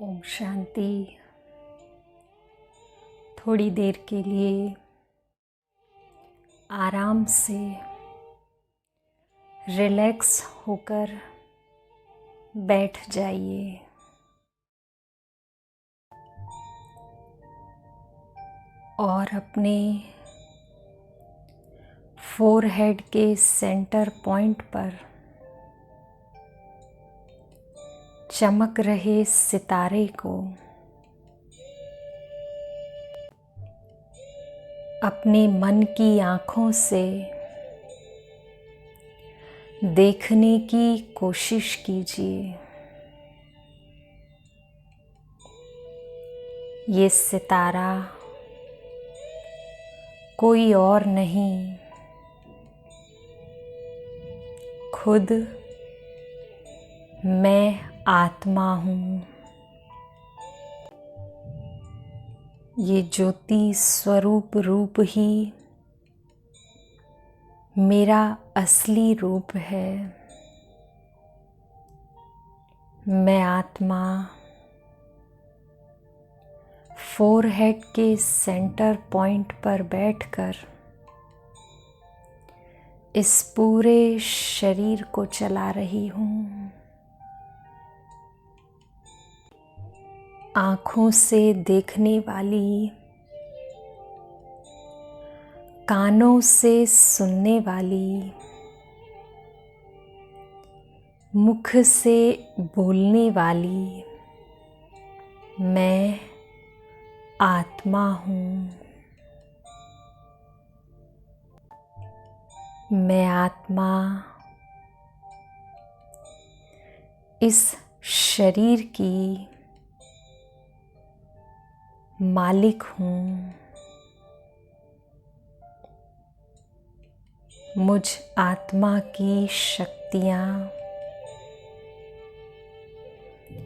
ओम शांति। थोड़ी देर के लिए आराम से रिलैक्स होकर बैठ जाइए। और अपने फोरहेड के सेंटर पॉइंट पर चमक रहे सितारे को अपने मन की आँखों से देखने की कोशिश कीजिए। ये सितारा कोई और नहीं, खुद मैं आत्मा हूँ। ये ज्योति स्वरूप रूप ही मेरा असली रूप है। मैं आत्मा फोरहेड के सेंटर पॉइंट पर बैठकर इस पूरे शरीर को चला रही हूँ। आँखों से देखने वाली, कानों से सुनने वाली, मुख से बोलने वाली मैं आत्मा हूँ। मैं आत्मा इस शरीर की मालिक हूँ। मुझ आत्मा की शक्तियाँ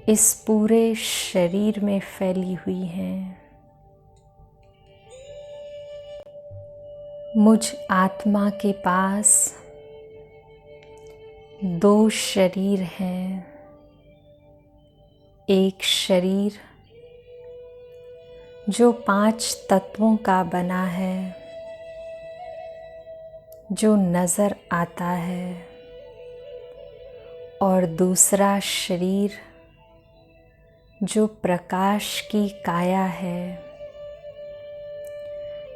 इस पूरे शरीर में फैली हुई हैं। मुझ आत्मा के पास दो शरीर हैं। एक शरीर जो 5 तत्वों का बना है, जो नज़र आता है, और दूसरा शरीर जो प्रकाश की काया है,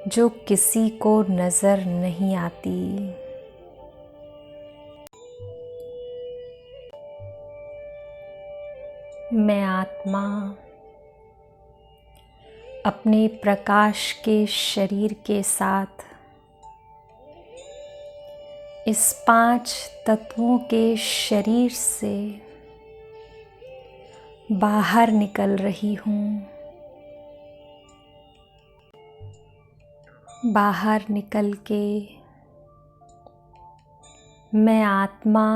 जो किसी को नज़र नहीं आती। मैं आत्मा अपने प्रकाश के शरीर के साथ इस 5 तत्वों के शरीर से बाहर निकल रही हूँ। बाहर निकल के मैं आत्मा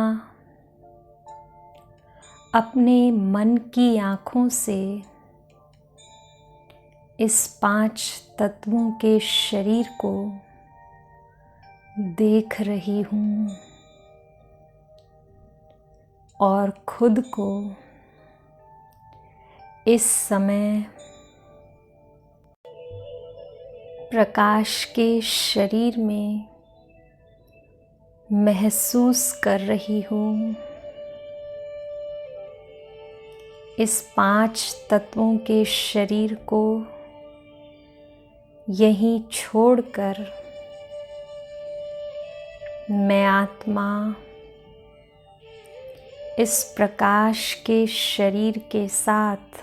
अपने मन की आँखों से इस 5 तत्वों के शरीर को देख रही हूँ और खुद को इस समय प्रकाश के शरीर में महसूस कर रही हूँ। इस 5 तत्वों के शरीर को यहीं छोड़कर मैं आत्मा इस प्रकाश के शरीर के साथ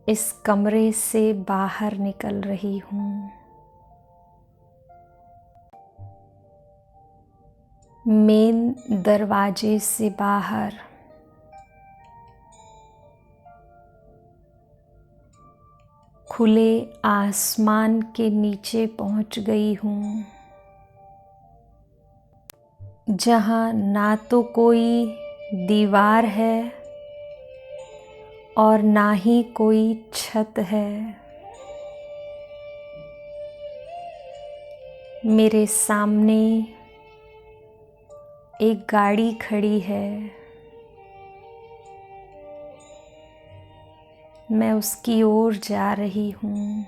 इस कमरे से बाहर निकल रही हूँ। मेन दरवाजे से बाहर खुले आसमान के नीचे पहुँच गई हूँ, जहाँ ना तो कोई दीवार है और ना ही कोई छत है। मेरे सामने एक गाड़ी खड़ी है। मैं उसकी ओर जा रही हूँ।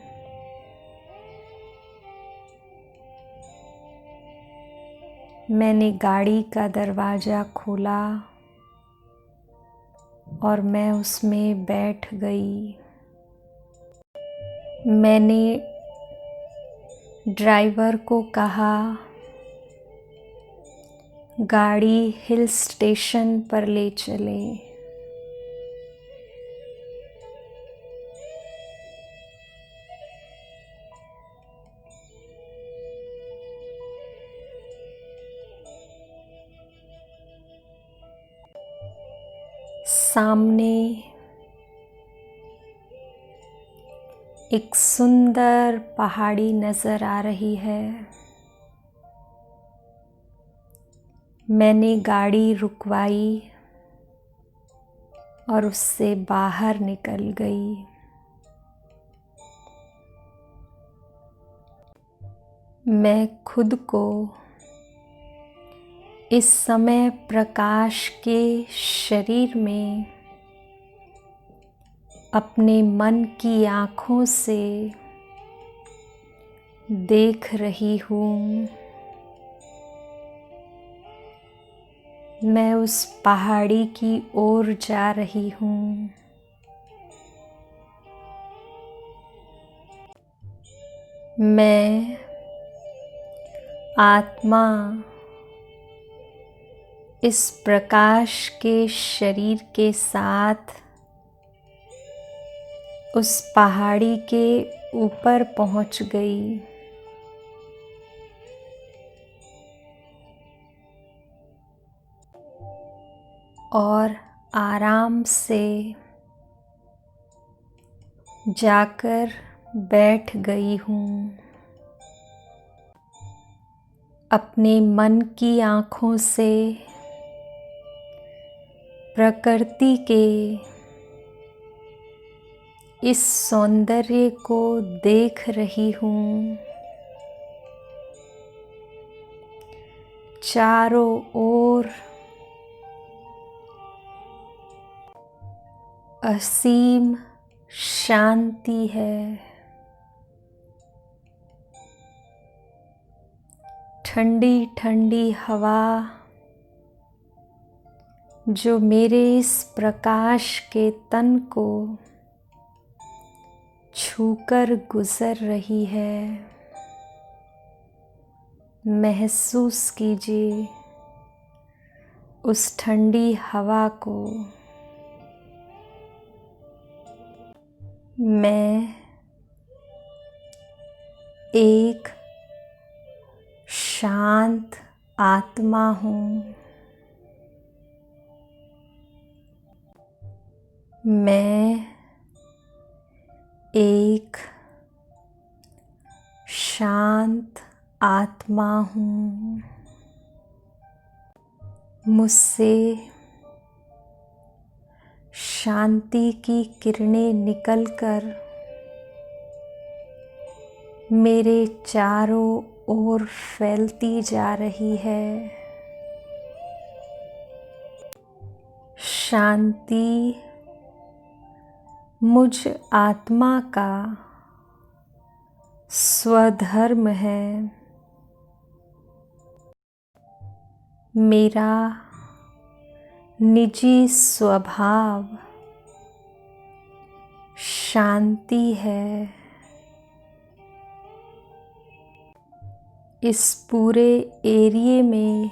मैंने गाड़ी का दरवाज़ा खोला और मैं उसमें बैठ गई। मैंने ड्राइवर को कहा, गाड़ी हिल स्टेशन पर ले चले। सामने एक सुंदर पहाड़ी नज़र आ रही है। मैंने गाड़ी रुकवाई और उससे बाहर निकल गई। मैं खुद को इस समय प्रकाश के शरीर में अपने मन की आँखों से देख रही हूँ। मैं उस पहाड़ी की ओर जा रही हूँ। मैं आत्मा इस प्रकाश के शरीर के साथ उस पहाड़ी के ऊपर पहुँच गई। और आराम से जाकर बैठ गई हूँ। अपने मन की आँखों से प्रकृति के इस सौंदर्य को देख रही हूँ। चारों ओर असीम शांति है। ठंडी ठंडी हवा जो मेरे इस प्रकाश के तन को छूकर गुजर रही है। महसूस कीजिए उस ठंडी हवा को। मैं एक शांत आत्मा हूँ। मैं एक शांत आत्मा हूँ। मुझसे शांति की किरणें निकलकर मेरे चारों ओर फैलती जा रही है। शांति मुझ आत्मा का स्वधर्म है। मेरा निजी स्वभाव शांति है। इस पूरे एरिये में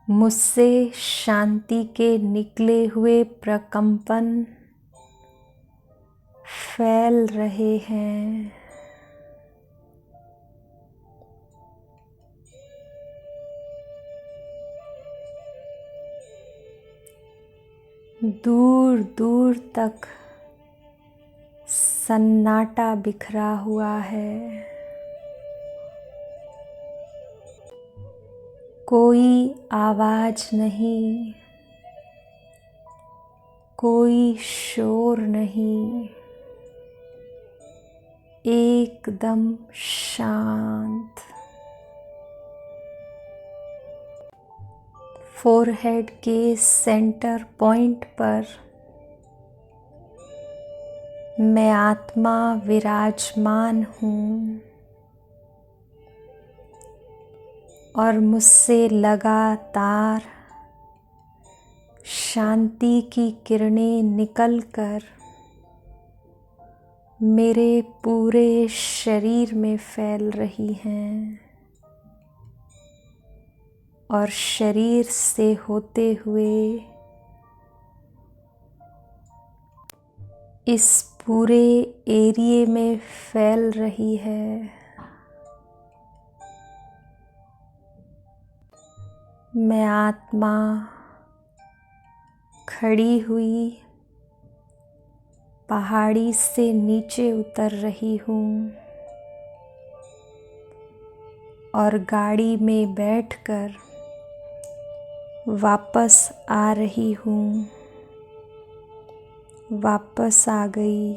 मुझसे शांति के निकले हुए प्रकंपन फैल रहे हैं। दूर दूर तक सन्नाटा बिखरा हुआ है। कोई आवाज नहीं, कोई शोर नहीं, एकदम शांत। फोरहेड के सेंटर पॉइंट पर मैं आत्मा विराजमान हूँ और मुझसे लगातार शांति की किरणें निकलकर मेरे पूरे शरीर में फैल रही हैं और शरीर से होते हुए इस पूरे एरिये में फैल रही है। मैं आत्मा खड़ी हुई पहाड़ी से नीचे उतर रही हूँ और गाड़ी में बैठकर वापस आ रही हूँ। वापस आ गई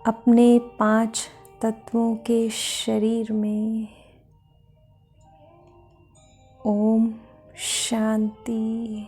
अपने 5 तत्वों के शरीर में। ओम शांति।